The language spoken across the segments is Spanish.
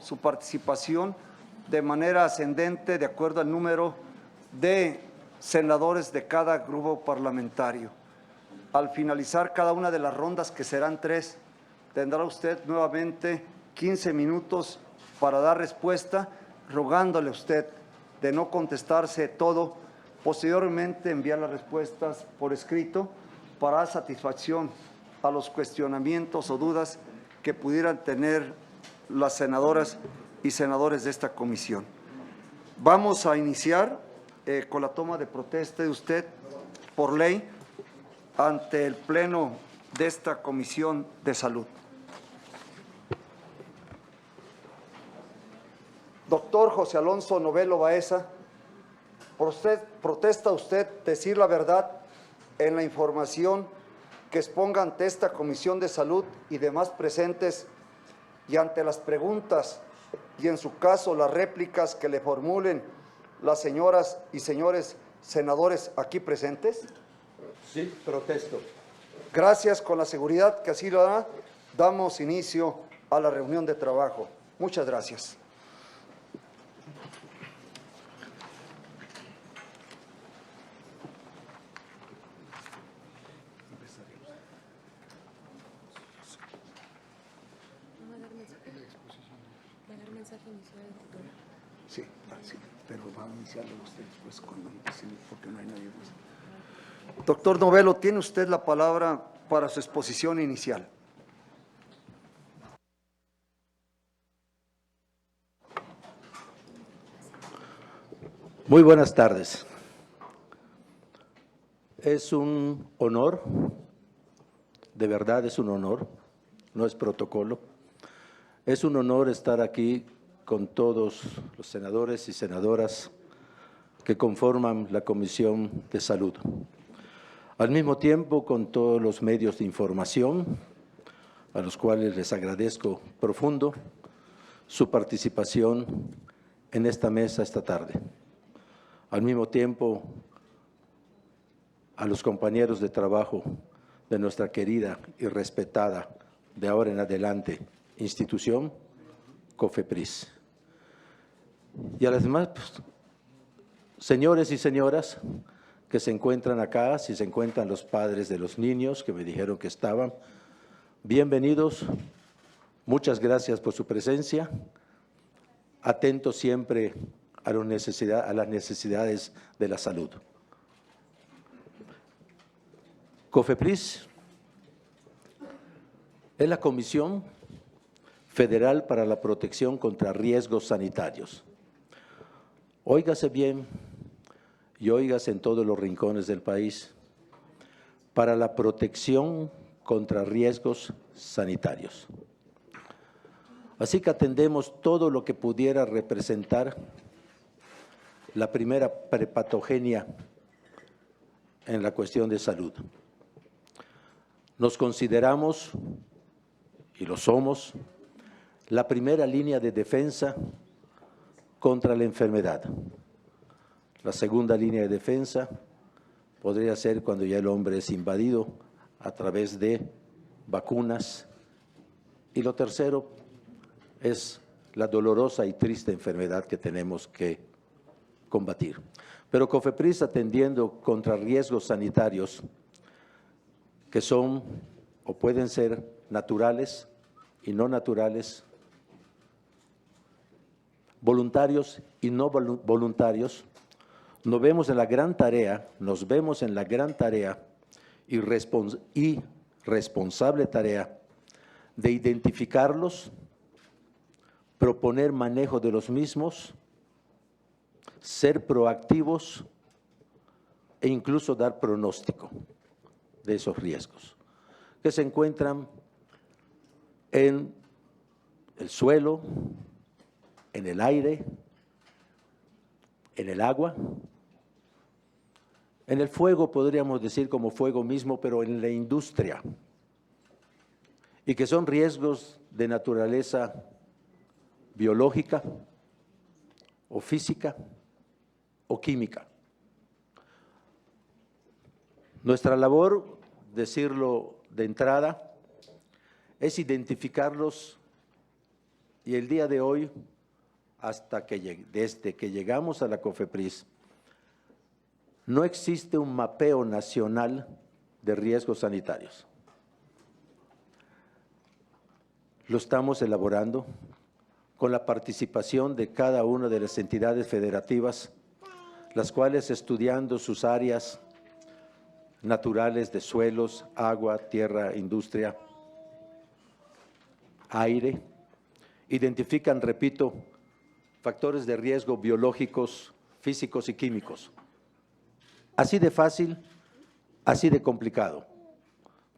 su participación de manera ascendente de acuerdo al número de senadores de cada grupo parlamentario. Al finalizar cada una de las rondas, que serán 3, tendrá usted nuevamente 15 minutos para dar respuesta, rogándole a usted de no contestarse todo, posteriormente enviar las respuestas por escrito para dar satisfacción a los cuestionamientos o dudas que pudieran tener las senadoras y senadores de esta comisión. Vamos a iniciar con la toma de protesta de usted por ley ante el Pleno de esta Comisión de Salud. Doctor José Alonso Novelo Baeza, ¿protesta usted decir la verdad en la información que exponga ante esta Comisión de Salud y demás presentes y ante las preguntas y, en su caso, las réplicas que le formulen las señoras y señores senadores aquí presentes? Sí, protesto. Gracias. Con la seguridad que así lo hará, damos inicio a la reunión de trabajo. Muchas gracias. Sí, pero va a iniciarlo usted después cuando empiece, porque no hay nadie más. Doctor Novelo, tiene usted la palabra para su exposición inicial. Muy buenas tardes. Es un honor, de verdad es un honor, no es protocolo. Es un honor estar aquí con todos los senadores y senadoras que conforman la Comisión de Salud. Al mismo tiempo, con todos los medios de información, a los cuales les agradezco profundo su participación en esta mesa esta tarde. Al mismo tiempo, a los compañeros de trabajo de nuestra querida y respetada, de ahora en adelante, institución, COFEPRIS. Y a las demás, señores y señoras que se encuentran acá, si se encuentran los padres de los niños que me dijeron que estaban, bienvenidos, muchas gracias por su presencia, atentos siempre a las necesidades de la salud. COFEPRIS es la Comisión Federal para la Protección contra Riesgos Sanitarios. Óigase bien y óigase en todos los rincones del país, para la protección contra riesgos sanitarios. Así que atendemos todo lo que pudiera representar la primera prepatogenia en la cuestión de salud. Nos consideramos, y lo somos, la primera línea de defensa contra la enfermedad. La segunda línea de defensa podría ser cuando ya el hombre es invadido a través de vacunas. Y lo tercero es la dolorosa y triste enfermedad que tenemos que combatir. Pero COFEPRIS, atendiendo contra riesgos sanitarios que son o pueden ser naturales y no naturales, voluntarios y no voluntarios, nos vemos en la gran tarea y responsable tarea de identificarlos, proponer manejo de los mismos, ser proactivos e incluso dar pronóstico de esos riesgos que se encuentran en el suelo, en el aire, en el agua, en el fuego, podríamos decir como fuego mismo, pero en la industria, y que son riesgos de naturaleza biológica o física o química. Nuestra labor, decirlo de entrada, es identificarlos Y el día de hoy, desde que llegamos a la COFEPRIS, no existe un mapeo nacional de riesgos sanitarios. Lo estamos elaborando con la participación de cada una de las entidades federativas, las cuales estudiando sus áreas naturales de suelos, agua, tierra, industria, aire, identifican, repito, factores de riesgo biológicos, físicos y químicos. Así de fácil, así de complicado.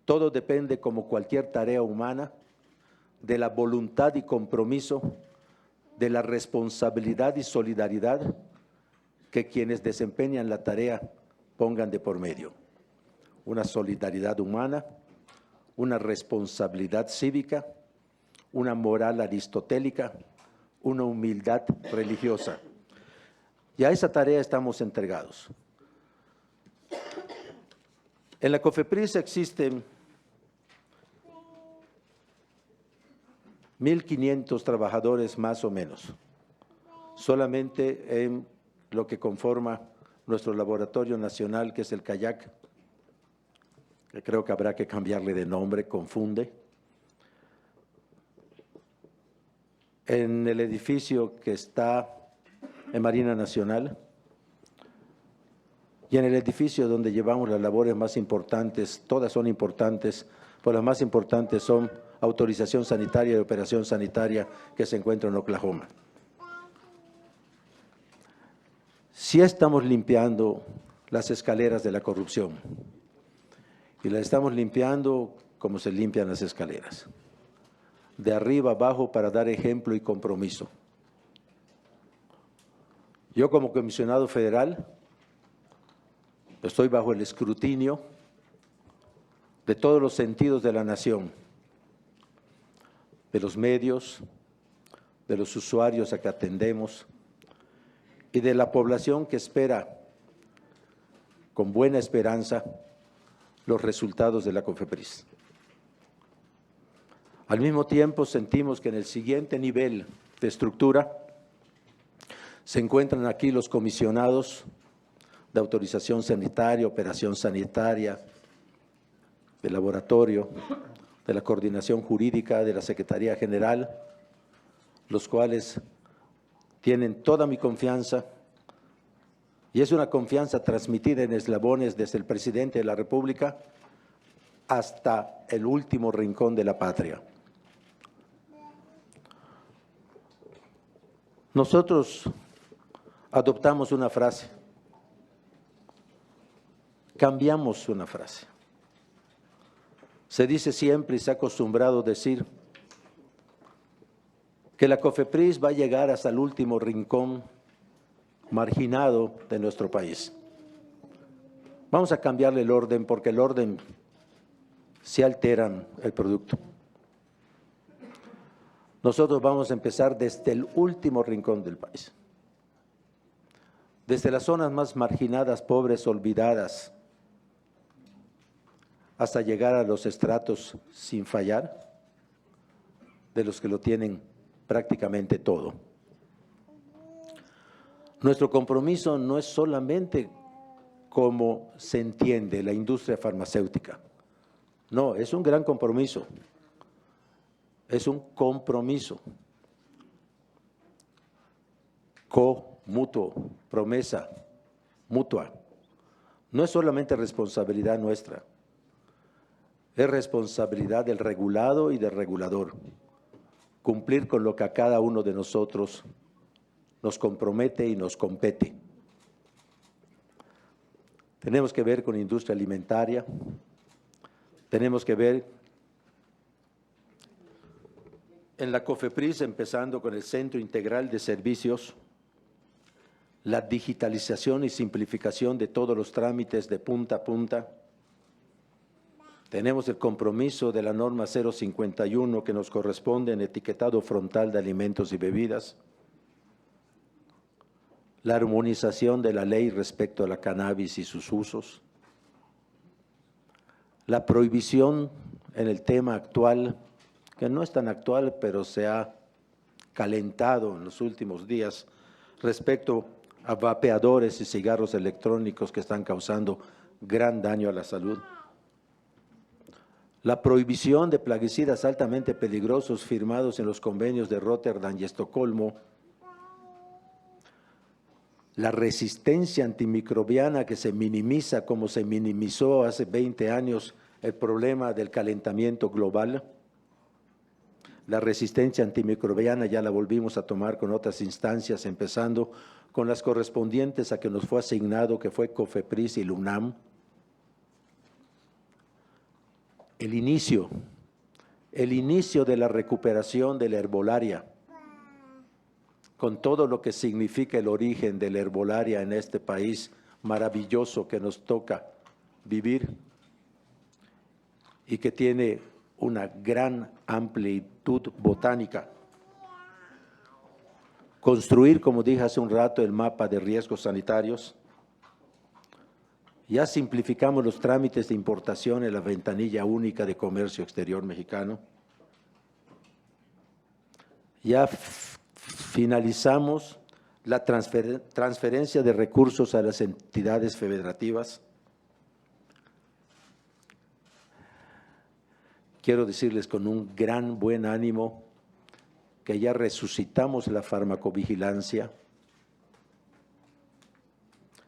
Todo depende, como cualquier tarea humana, de la voluntad y compromiso, de la responsabilidad y solidaridad que quienes desempeñan la tarea pongan de por medio. Una solidaridad humana, una responsabilidad cívica, una moral aristotélica, una humildad religiosa. Y a esa tarea estamos entregados. En la COFEPRIS existen 1.500 trabajadores más o menos, solamente en lo que conforma nuestro laboratorio nacional, que es el CAYAC, que creo que habrá que cambiarle de nombre, confunde. En el edificio que está en Marina Nacional y en el edificio donde llevamos las labores más importantes, todas son importantes, pero las más importantes son autorización sanitaria y operación sanitaria, que se encuentra en Oklahoma. Sí estamos limpiando las escaleras de la corrupción y las estamos limpiando como se limpian las escaleras, de arriba abajo, para dar ejemplo y compromiso. Yo, como comisionado federal, estoy bajo el escrutinio de todos los sentidos de la nación, de los medios, de los usuarios a que atendemos y de la población que espera con buena esperanza los resultados de la COFEPRIS. Al mismo tiempo, sentimos que en el siguiente nivel de estructura se encuentran aquí los comisionados de autorización sanitaria, operación sanitaria, de laboratorio, de la coordinación jurídica, de la Secretaría General, los cuales tienen toda mi confianza, y es una confianza transmitida en eslabones desde el presidente de la República hasta el último rincón de la patria. Nosotros adoptamos una frase, cambiamos una frase. Se dice siempre y se ha acostumbrado a decir que la COFEPRIS va a llegar hasta el último rincón marginado de nuestro país. Vamos a cambiarle el orden, porque el orden sí altera el producto. Nosotros vamos a empezar desde el último rincón del país, desde las zonas más marginadas, pobres, olvidadas, hasta llegar a los estratos sin fallar, de los que lo tienen prácticamente todo. Nuestro compromiso no es solamente como se entiende la industria farmacéutica, no, es un gran compromiso, es un compromiso mutuo, promesa mutua. No es solamente responsabilidad nuestra, es responsabilidad del regulado y del regulador, cumplir con lo que a cada uno de nosotros nos compromete y nos compete. Tenemos que ver con industria alimentaria, tenemos que ver en la COFEPRIS, empezando con el Centro Integral de Servicios, la digitalización y simplificación de todos los trámites de punta a punta. Tenemos el compromiso de la norma 051 que nos corresponde en etiquetado frontal de alimentos y bebidas, la armonización de la ley respecto a la cannabis y sus usos, la prohibición en el tema actual, que no es tan actual, pero se ha calentado en los últimos días respecto a vapeadores y cigarros electrónicos que están causando gran daño a la salud. La prohibición de plaguicidas altamente peligrosos firmados en los convenios de Rotterdam y Estocolmo. La resistencia antimicrobiana que se minimiza como se minimizó hace 20 años el problema del calentamiento global. La resistencia antimicrobiana ya la volvimos a tomar con otras instancias, empezando con las correspondientes a que nos fue asignado, que fue COFEPRIS y la UNAM. El inicio de la recuperación de la herbolaria, con todo lo que significa el origen de la herbolaria en este país maravilloso que nos toca vivir y que tiene una gran amplitud botánica. Construir, como dije hace un rato, el mapa de riesgos sanitarios. Ya simplificamos los trámites de importación en la ventanilla única de comercio exterior mexicano. Ya finalizamos la transferencia de recursos a las entidades federativas. Quiero decirles con un gran buen ánimo que ya resucitamos la farmacovigilancia,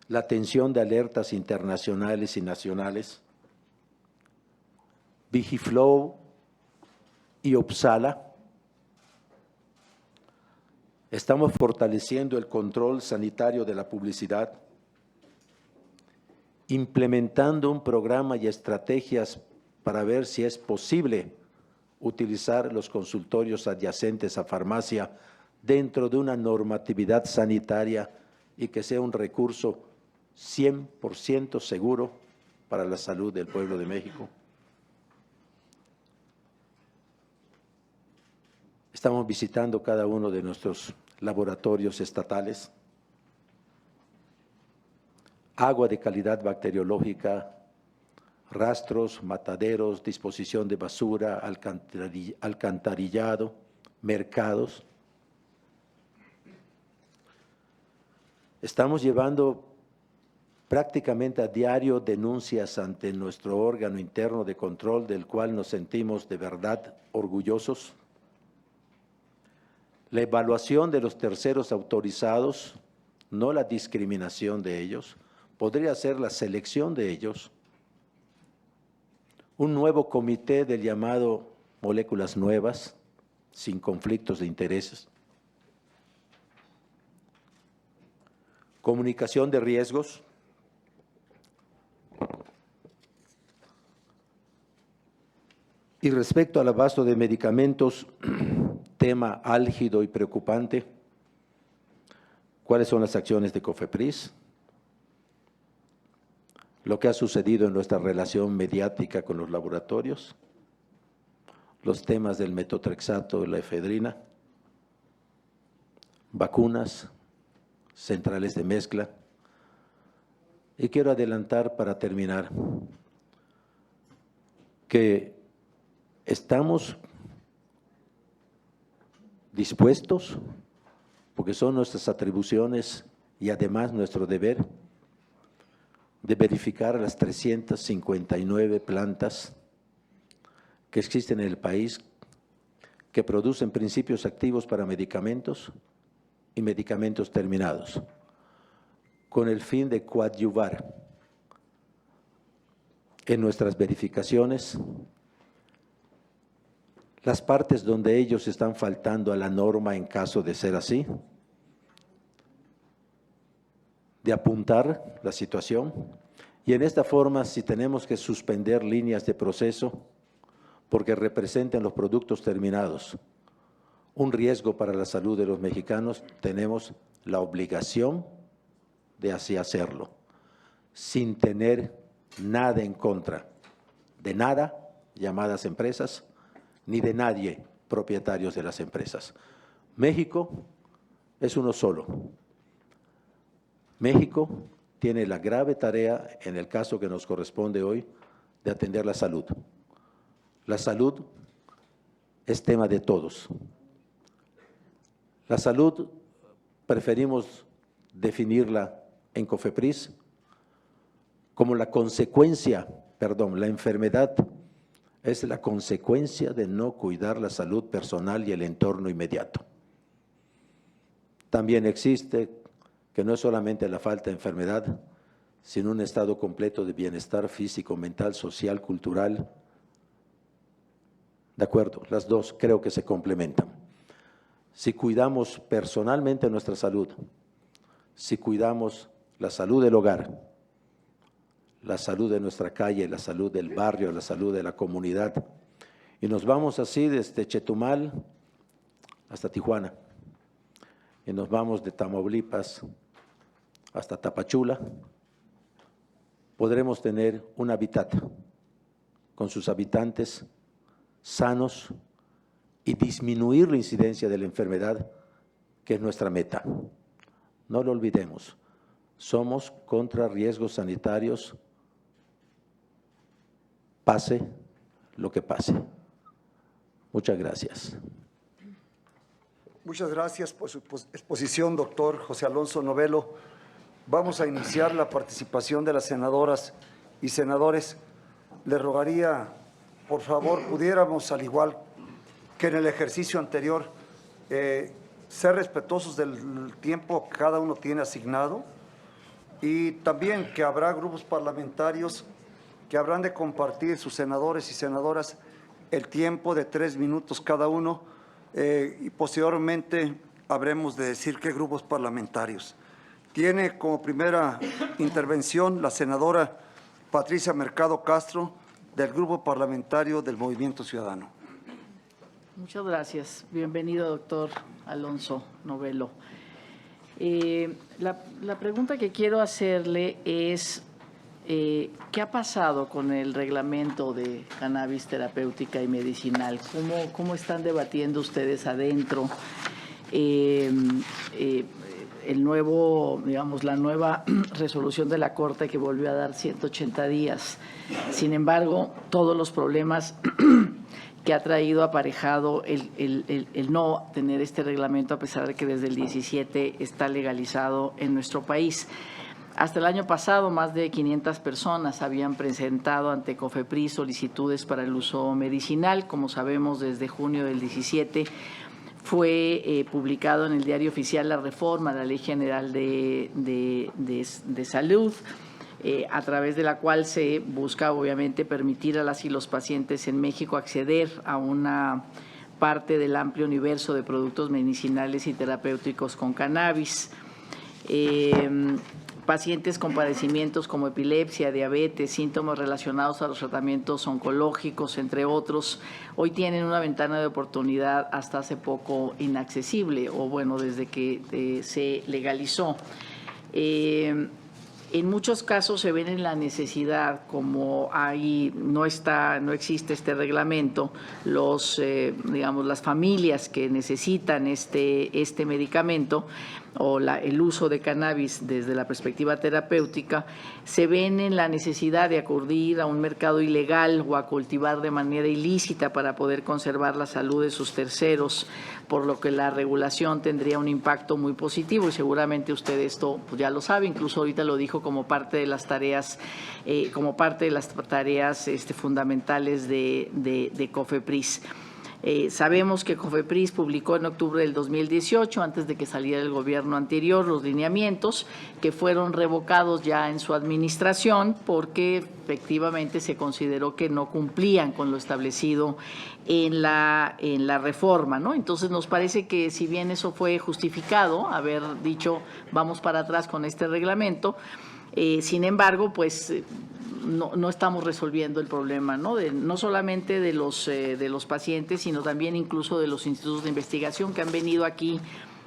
la atención de alertas internacionales y nacionales, Vigiflow y Opsala. Estamos fortaleciendo el control sanitario de la publicidad, implementando un programa y estrategias para ver si es posible utilizar los consultorios adyacentes a farmacia dentro de una normatividad sanitaria y que sea un recurso 100% seguro para la salud del pueblo de México. Estamos visitando cada uno de nuestros laboratorios estatales. Agua de calidad bacteriológica, rastros, mataderos, disposición de basura, alcantarillado, mercados. Estamos llevando prácticamente a diario denuncias ante nuestro órgano interno de control, del cual nos sentimos de verdad orgullosos. La evaluación de los terceros autorizados, no la discriminación de ellos, podría ser la selección de ellos. Un nuevo comité del llamado moléculas nuevas, sin conflictos de intereses. Comunicación de riesgos. Y respecto al abasto de medicamentos, tema álgido y preocupante, ¿cuáles son las acciones de COFEPRIS? Lo que ha sucedido en nuestra relación mediática con los laboratorios, los temas del metotrexato y la efedrina, vacunas, centrales de mezcla. Y quiero adelantar para terminar que estamos dispuestos, porque son nuestras atribuciones y además nuestro deber, de verificar las 359 plantas que existen en el país que producen principios activos para medicamentos y medicamentos terminados, con el fin de coadyuvar en nuestras verificaciones las partes donde ellos están faltando a la norma en caso de ser así, de apuntar la situación y en esta forma, si tenemos que suspender líneas de proceso porque representen los productos terminados un riesgo para la salud de los mexicanos, tenemos la obligación de así hacerlo, sin tener nada en contra de nada, llamadas empresas, ni de nadie, propietarios de las empresas. México es uno solo. México tiene la grave tarea, en el caso que nos corresponde hoy, de atender la salud. La salud es tema de todos. La salud preferimos definirla en COFEPRIS como la enfermedad es la consecuencia de no cuidar la salud personal y el entorno inmediato. También existe que no es solamente la falta de enfermedad, sino un estado completo de bienestar físico, mental, social, cultural. De acuerdo, las dos creo que se complementan. Si cuidamos personalmente nuestra salud, si cuidamos la salud del hogar, la salud de nuestra calle, la salud del barrio, la salud de la comunidad, y nos vamos así desde Chetumal hasta Tijuana, y nos vamos de Tamaulipas hasta Tapachula, podremos tener un hábitat con sus habitantes sanos y disminuir la incidencia de la enfermedad, que es nuestra meta. No lo olvidemos, somos contra riesgos sanitarios, pase lo que pase. Muchas gracias. Muchas gracias por su exposición, doctor José Alonso Novelo. Vamos a iniciar la participación de las senadoras y senadores. Le rogaría, por favor, pudiéramos, al igual que en el ejercicio anterior, ser respetuosos del tiempo que cada uno tiene asignado, y también que habrá grupos parlamentarios que habrán de compartir, sus senadores y senadoras, el tiempo de 3 minutos cada uno, y posteriormente habremos de decir qué grupos parlamentarios. Tiene como primera intervención la senadora Patricia Mercado Castro, del Grupo Parlamentario del Movimiento Ciudadano. Muchas gracias. Bienvenido, doctor Alonso Novelo. La pregunta que quiero hacerle es, ¿qué ha pasado con el reglamento de cannabis terapéutica y medicinal? ¿Cómo están debatiendo ustedes adentro el nuevo, digamos, la nueva resolución de la Corte que volvió a dar 180 días? Sin embargo, todos los problemas que ha traído aparejado el no tener este reglamento, a pesar de que desde el 17 está legalizado en nuestro país. Hasta el año pasado, más de 500 personas habían presentado ante COFEPRIS solicitudes para el uso medicinal. Como sabemos, desde junio del 17 fue publicado en el Diario Oficial la reforma a la Ley General de Salud, a través de la cual se busca, obviamente, permitir a las y los pacientes en México acceder a una parte del amplio universo de productos medicinales y terapéuticos con cannabis. Pacientes con padecimientos como epilepsia, diabetes, síntomas relacionados a los tratamientos oncológicos, entre otros, hoy tienen una ventana de oportunidad hasta hace poco inaccesible, o bueno, desde que se legalizó. En muchos casos se ven en la necesidad, como ahí no existe este reglamento, digamos, las familias que necesitan este medicamento o el uso de cannabis desde la perspectiva terapéutica, se ven en la necesidad de acudir a un mercado ilegal o a cultivar de manera ilícita para poder conservar la salud de sus terceros, por lo que la regulación tendría un impacto muy positivo, y seguramente usted esto pues ya lo sabe, incluso ahorita lo dijo como parte de las tareas, fundamentales de COFEPRIS. Sabemos que COFEPRIS publicó en octubre del 2018, antes de que saliera el gobierno anterior, los lineamientos que fueron revocados ya en su administración porque efectivamente se consideró que no cumplían con lo establecido en la reforma, ¿no? Entonces nos parece que, si bien eso fue justificado, haber dicho vamos para atrás con este reglamento, sin embargo, pues no estamos resolviendo el problema, ¿no? No solamente de los pacientes, sino también incluso de los institutos de investigación que han venido aquí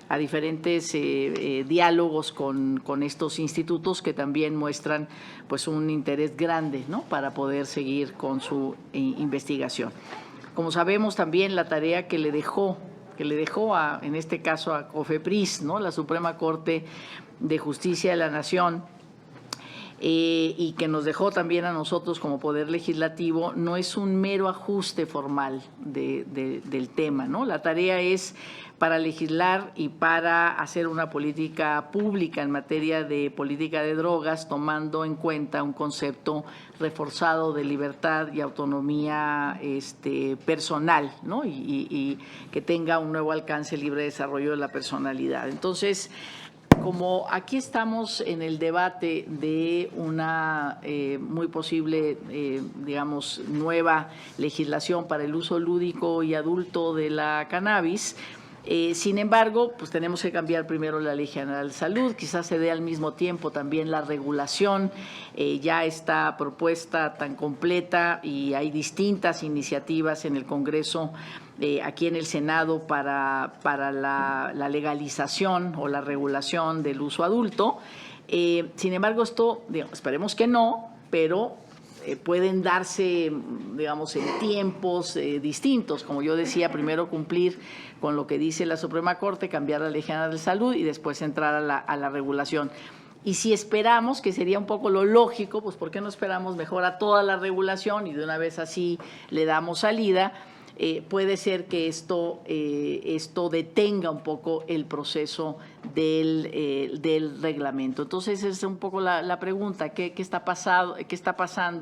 a diferentes diálogos con estos institutos, que también muestran pues un interés grande, ¿no?, para poder seguir con su investigación. Como sabemos, también la tarea que le dejó en este caso a COFEPRIS, ¿no?, la Suprema Corte de Justicia de la Nación, y que nos dejó también a nosotros como Poder Legislativo, no es un mero ajuste formal del tema, ¿no? La tarea es para legislar y para hacer una política pública en materia de política de drogas, tomando en cuenta un concepto reforzado de libertad y autonomía personal, ¿no? Y que tenga un nuevo alcance, libre desarrollo de la personalidad. Entonces, como aquí estamos en el debate de una muy posible, digamos, nueva legislación para el uso lúdico y adulto de la cannabis, sin embargo, pues tenemos que cambiar primero la Ley General de Salud, quizás se dé al mismo tiempo también la regulación, ya está propuesta tan completa y hay distintas iniciativas en el Congreso, aquí en el Senado para la legalización o la regulación del uso adulto. Sin embargo, esto, digamos, esperemos que no, pero pueden darse, digamos, en tiempos distintos. Como yo decía, primero cumplir con lo que dice la Suprema Corte, cambiar la Ley General de Salud y después entrar a la regulación. Y si esperamos, que sería un poco lo lógico, pues ¿por qué no esperamos mejor a toda la regulación y de una vez así le damos salida? Puede ser que esto detenga un poco el proceso del reglamento. Entonces, esa es un poco la pregunta, ¿qué está pasando,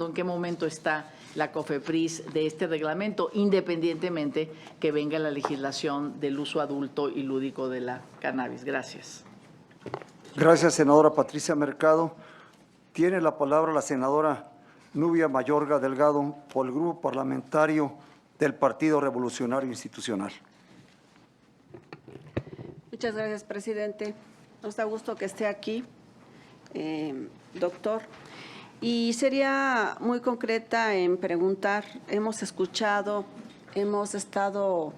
en qué momento está la COFEPRIS de este reglamento, independientemente que venga la legislación del uso adulto y lúdico de la cannabis? Gracias. Gracias, senadora Patricia Mercado. Tiene la palabra la senadora Nubia Mayorga Delgado por el Grupo Parlamentario del Partido Revolucionario Institucional. Muchas gracias, presidente. Nos da gusto que esté aquí, doctor. Y sería muy concreta en preguntar, hemos escuchado, hemos estado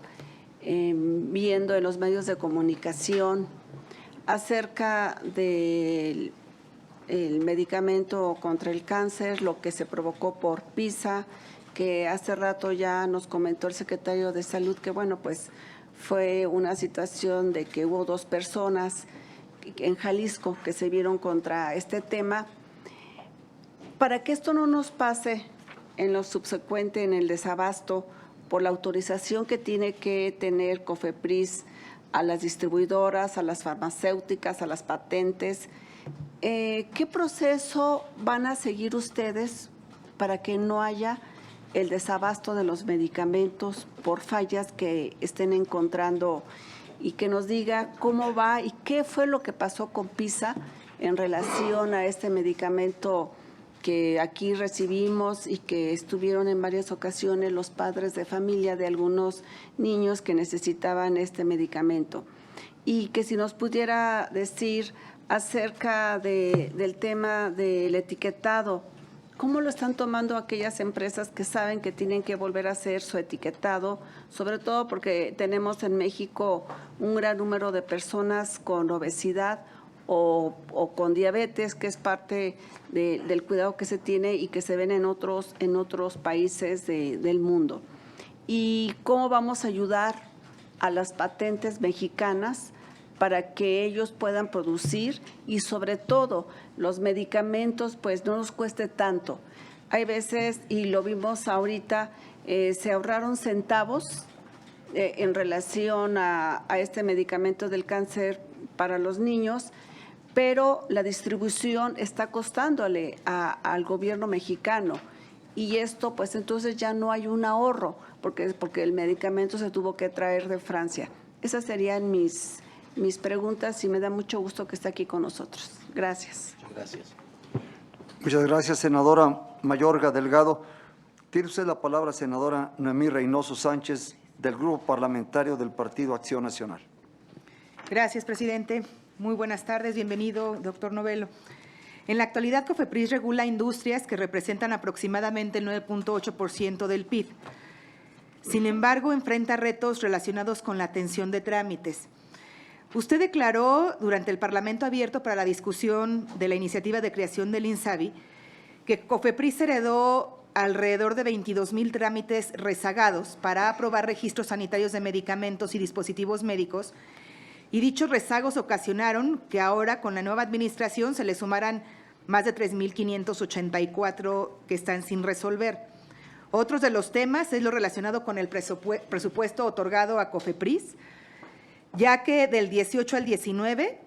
viendo en los medios de comunicación acerca del medicamento contra el cáncer, lo que se provocó por PISA, que hace rato ya nos comentó el secretario de Salud que, bueno, pues fue una situación de que hubo 2 personas en Jalisco que se vieron contra este tema. Para que esto no nos pase en lo subsecuente, en el desabasto, por la autorización que tiene que tener COFEPRIS a las distribuidoras, a las farmacéuticas, a las patentes, ¿qué proceso van a seguir ustedes para que no haya el desabasto de los medicamentos por fallas que estén encontrando, y que nos diga cómo va y qué fue lo que pasó con PISA en relación a este medicamento que aquí recibimos y que estuvieron en varias ocasiones los padres de familia de algunos niños que necesitaban este medicamento? Y que si nos pudiera decir acerca del tema del etiquetado, ¿cómo lo están tomando aquellas empresas que saben que tienen que volver a hacer su etiquetado? Sobre todo porque tenemos en México un gran número de personas con obesidad o con diabetes, que es parte del cuidado que se tiene y que se ven en otros países del mundo. ¿Y cómo vamos a ayudar a las patentes mexicanas para que ellos puedan producir y sobre todo los medicamentos pues no nos cueste tanto? Hay veces, y lo vimos ahorita, se ahorraron centavos en relación a este medicamento del cáncer para los niños, pero la distribución está costándole al gobierno mexicano. Y esto, pues entonces ya no hay un ahorro, porque el medicamento se tuvo que traer de Francia. Esas serían mis preguntas y me da mucho gusto que esté aquí con nosotros. Gracias. Gracias. Muchas gracias, senadora Mayorga Delgado. Tiene usted la palabra, senadora Noemí Reynoso Sánchez, del Grupo Parlamentario del Partido Acción Nacional. Gracias, presidente. Muy buenas tardes. Bienvenido, doctor Novelo. En la actualidad, COFEPRIS regula industrias que representan aproximadamente el 9.8% del PIB. Sin embargo, enfrenta retos relacionados con la atención de trámites. Usted declaró durante el Parlamento abierto para la discusión de la iniciativa de creación del INSABI que COFEPRIS heredó alrededor de 22,000 trámites rezagados para aprobar registros sanitarios de medicamentos y dispositivos médicos, y dichos rezagos ocasionaron que ahora con la nueva administración se le sumaran más de 3.584 que están sin resolver. Otros de los temas es lo relacionado con el presupuesto otorgado a COFEPRIS, ya que del 18 al 19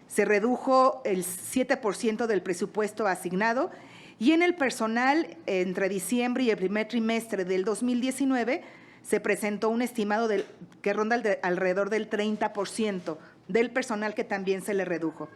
se redujo el 7% del presupuesto asignado y en el personal entre diciembre y el primer trimestre del 2019 se presentó un estimado que ronda alrededor del 30% del personal que también se le redujo.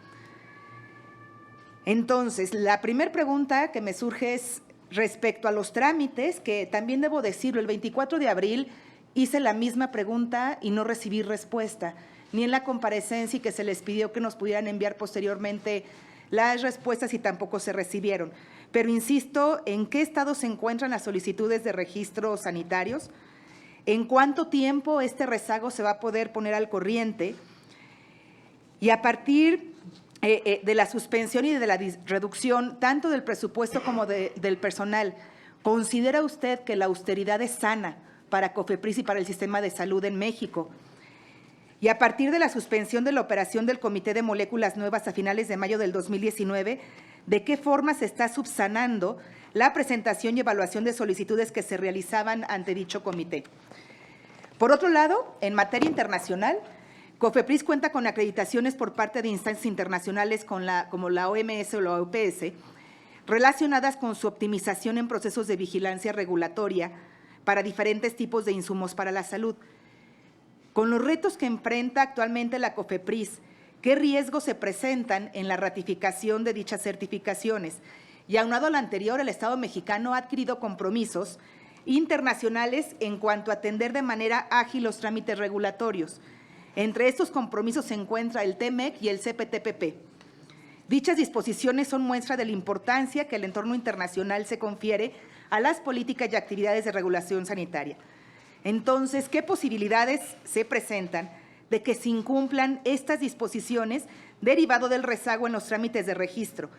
Entonces, la primera pregunta que me surge es respecto a los trámites, que también debo decirlo, el 24 de abril hice la misma pregunta y no recibí respuesta, ni en la comparecencia y que se les pidió que nos pudieran enviar posteriormente las respuestas y tampoco se recibieron. Pero insisto, ¿en qué estado se encuentran las solicitudes de registros sanitarios? ¿En cuánto tiempo este rezago se va a poder poner al corriente? Y a partir de la suspensión y de la reducción tanto del presupuesto como del personal, ¿considera usted que la austeridad es sana para COFEPRIS y para el sistema de salud en México? Y a partir de la suspensión de la operación del Comité de Moléculas Nuevas a finales de mayo del 2019, ¿de qué forma se está subsanando la presentación y evaluación de solicitudes que se realizaban ante dicho comité? Por otro lado, en materia internacional, COFEPRIS cuenta con acreditaciones por parte de instancias internacionales como la OMS o la OPS, relacionadas con su optimización en procesos de vigilancia regulatoria para diferentes tipos de insumos para la salud. Con los retos que enfrenta actualmente la COFEPRIS, ¿qué riesgos se presentan en la ratificación de dichas certificaciones? Y aunado a lo anterior, el Estado mexicano ha adquirido compromisos internacionales en cuanto a atender de manera ágil los trámites regulatorios. Entre estos compromisos se encuentra el TEMEC y el CPTPP. Dichas disposiciones son muestra de la importancia que el entorno internacional se confiere a las políticas y actividades de regulación sanitaria. Entonces, ¿qué posibilidades se presentan de que se incumplan estas disposiciones derivado del rezago en los trámites de registro?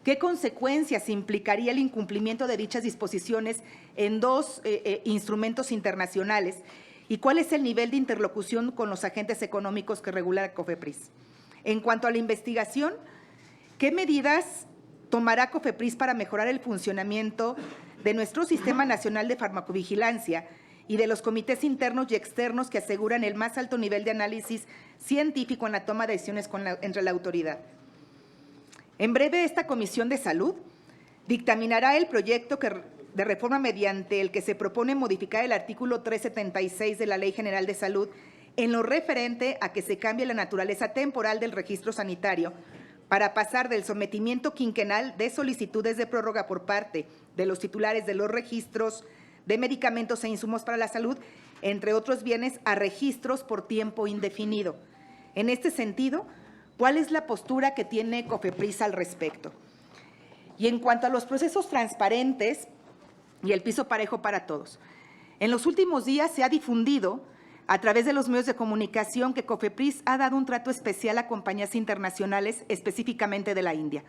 ¿Qué consecuencias implicaría el incumplimiento de dichas disposiciones en dos instrumentos internacionales? ¿Y cuál es el nivel de interlocución con los agentes económicos que regula COFEPRIS? En cuanto a la investigación, ¿qué medidas tomará COFEPRIS para mejorar el funcionamiento de nuestro Sistema Nacional de Farmacovigilancia y de los comités internos y externos que aseguran el más alto nivel de análisis científico en la toma de decisiones entre la autoridad? En breve, esta Comisión de Salud dictaminará el proyecto de reforma mediante el que se propone modificar el artículo 376 de la Ley General de Salud en lo referente a que se cambie la naturaleza temporal del registro sanitario para pasar del sometimiento quinquenal de solicitudes de prórroga por parte de los titulares de los registros de medicamentos e insumos para la salud, entre otros bienes, a registros por tiempo indefinido. En este sentido, ¿cuál es la postura que tiene COFEPRIS al respecto? Y en cuanto a los procesos transparentes y el piso parejo para todos, en los últimos días se ha difundido a través de los medios de comunicación que COFEPRIS ha dado un trato especial a compañías internacionales, específicamente de la India,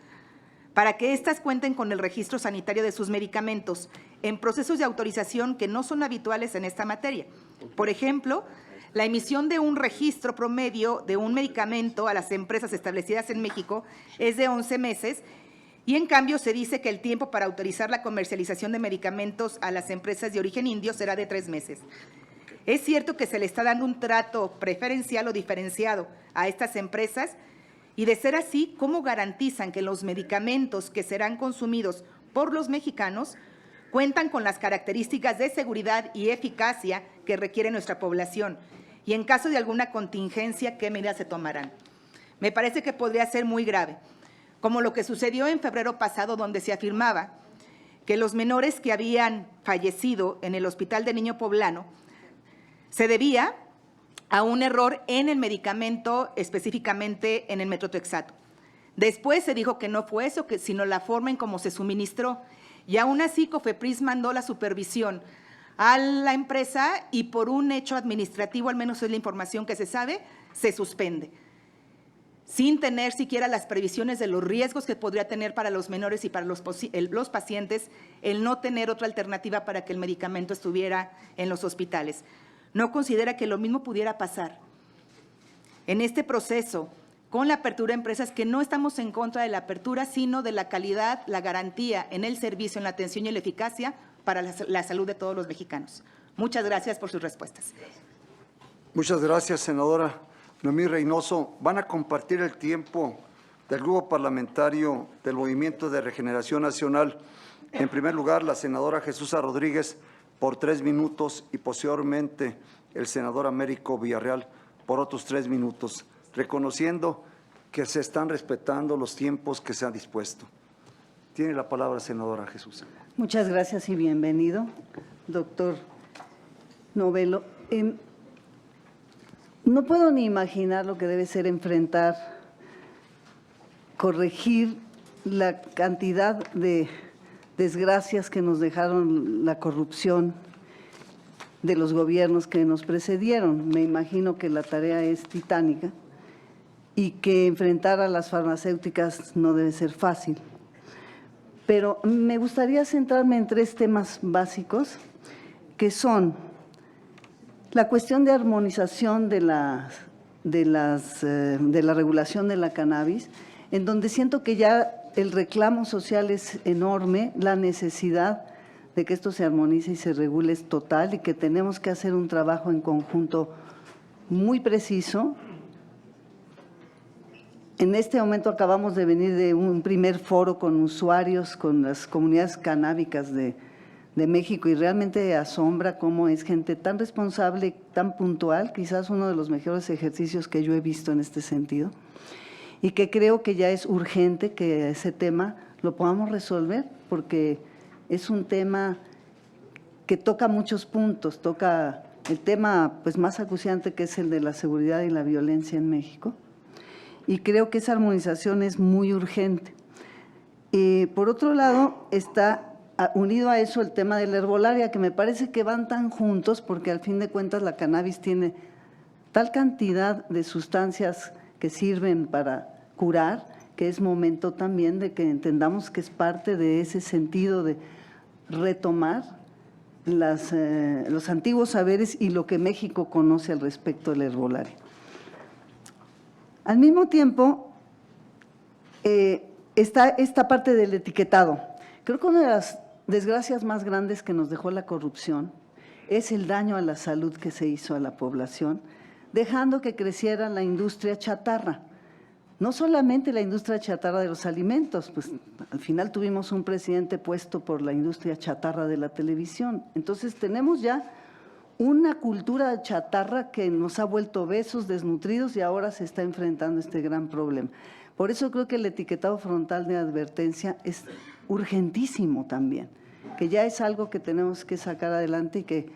para que éstas cuenten con el registro sanitario de sus medicamentos en procesos de autorización que no son habituales en esta materia. Por ejemplo, la emisión de un registro promedio de un medicamento a las empresas establecidas en México es de 11 meses y en cambio se dice que el tiempo para autorizar la comercialización de medicamentos a las empresas de origen indio será de 3 meses. Es cierto que se le está dando un trato preferencial o diferenciado a estas empresas y, de ser así, ¿cómo garantizan que los medicamentos que serán consumidos por los mexicanos cuentan con las características de seguridad y eficacia que requiere nuestra población? Y en caso de alguna contingencia, ¿qué medidas se tomarán? Me parece que podría ser muy grave, como lo que sucedió en febrero pasado, donde se afirmaba que los menores que habían fallecido en el Hospital de Niño Poblano se debía a un error en el medicamento, específicamente en el metotrexato. Después se dijo que no fue eso, sino la forma en cómo se suministró. Y aún así, COFEPRIS mandó la supervisión a la empresa y por un hecho administrativo, al menos es la información que se sabe, se suspende, sin tener siquiera las previsiones de los riesgos que podría tener para los menores y para los pacientes el no tener otra alternativa para que el medicamento estuviera en los hospitales. ¿No considera que lo mismo pudiera pasar? En este proceso, con la apertura de empresas, que no estamos en contra de la apertura, sino de la calidad, la garantía en el servicio, en la atención y en la eficacia para la salud de todos los mexicanos. Muchas gracias por sus respuestas. Muchas gracias, senadora Noemí Reynoso. Van a compartir el tiempo del Grupo Parlamentario del Movimiento de Regeneración Nacional. En primer lugar, la senadora Jesús Rodríguez por 3 minutos y posteriormente el senador Américo Villarreal por otros 3 minutos, reconociendo que se están respetando los tiempos que se han dispuesto. Tiene la palabra, senadora Jesús. Muchas gracias y bienvenido, doctor Novelo. No puedo ni imaginar lo que debe ser enfrentar, corregir la cantidad de desgracias que nos dejaron la corrupción de los gobiernos que nos precedieron. Me imagino que la tarea es titánica y que enfrentar a las farmacéuticas no debe ser fácil. Pero me gustaría centrarme en 3 temas básicos, que son la cuestión de armonización de la regulación de la cannabis, en donde siento que ya el reclamo social es enorme, la necesidad de que esto se armonice y se regule es total y que tenemos que hacer un trabajo en conjunto muy preciso. En este momento acabamos de venir de un primer foro con usuarios, con las comunidades canábicas de México, y realmente asombra cómo es gente tan responsable, tan puntual, quizás uno de los mejores ejercicios que yo he visto en este sentido, y que creo que ya es urgente que ese tema lo podamos resolver, porque es un tema que toca muchos puntos, toca el tema pues más acuciante, que es el de la seguridad y la violencia en México, y creo que esa armonización es muy urgente. Por otro lado, está unido a eso el tema de la herbolaria, que me parece que van tan juntos, porque al fin de cuentas la cannabis tiene tal cantidad de sustancias que sirven para curar, que es momento también de que entendamos que es parte de ese sentido de retomar los antiguos saberes y lo que México conoce al respecto de la herbolaria. Al mismo tiempo, está esta parte del etiquetado. Creo que una de las desgracias más grandes que nos dejó la corrupción es el daño a la salud que se hizo a la población, dejando que creciera la industria chatarra. No solamente la industria chatarra de los alimentos, pues al final tuvimos un presidente puesto por la industria chatarra de la televisión. Entonces tenemos ya una cultura chatarra que nos ha vuelto obesos, desnutridos, y ahora se está enfrentando este gran problema. Por eso creo que el etiquetado frontal de advertencia es urgentísimo también, que ya es algo que tenemos que sacar adelante, y que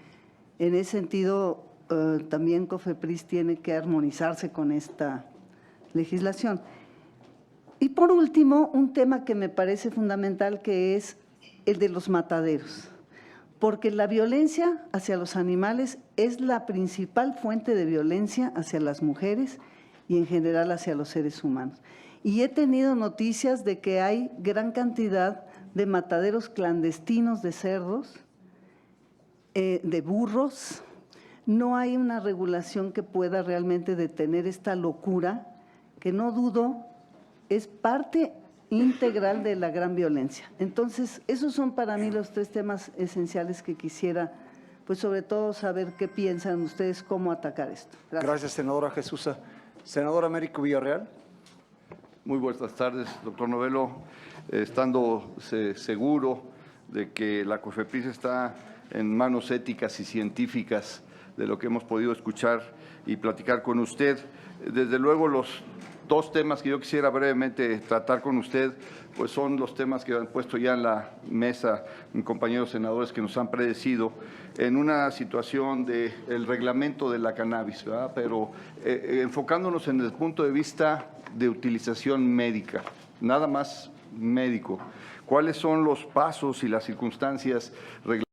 en ese sentido también COFEPRIS tiene que armonizarse con esta legislación. Y por último, un tema que me parece fundamental, que es el de los mataderos, porque la violencia hacia los animales es la principal fuente de violencia hacia las mujeres y en general hacia los seres humanos. Y he tenido noticias de que hay gran cantidad de mataderos clandestinos de cerdos, de burros. No hay una regulación que pueda realmente detener esta locura, que no dudo es parte integral de la gran violencia. Entonces, esos son para mí los 3 temas esenciales que quisiera, pues sobre todo saber qué piensan ustedes, cómo atacar esto. Gracias, senadora Jesús. Senador Américo Villarreal. Muy buenas tardes, doctor Novelo. Estando seguro de que la COFEPRIS está en manos éticas y científicas de lo que hemos podido escuchar y platicar con usted, desde luego los 2 temas que yo quisiera brevemente tratar con usted, pues son los temas que han puesto ya en la mesa compañeros senadores que nos han predecido en una situación del reglamento de la cannabis, ¿verdad? Pero enfocándonos en el punto de vista de utilización médica, nada más médico. ¿Cuáles son los pasos y las circunstancias reglamentarias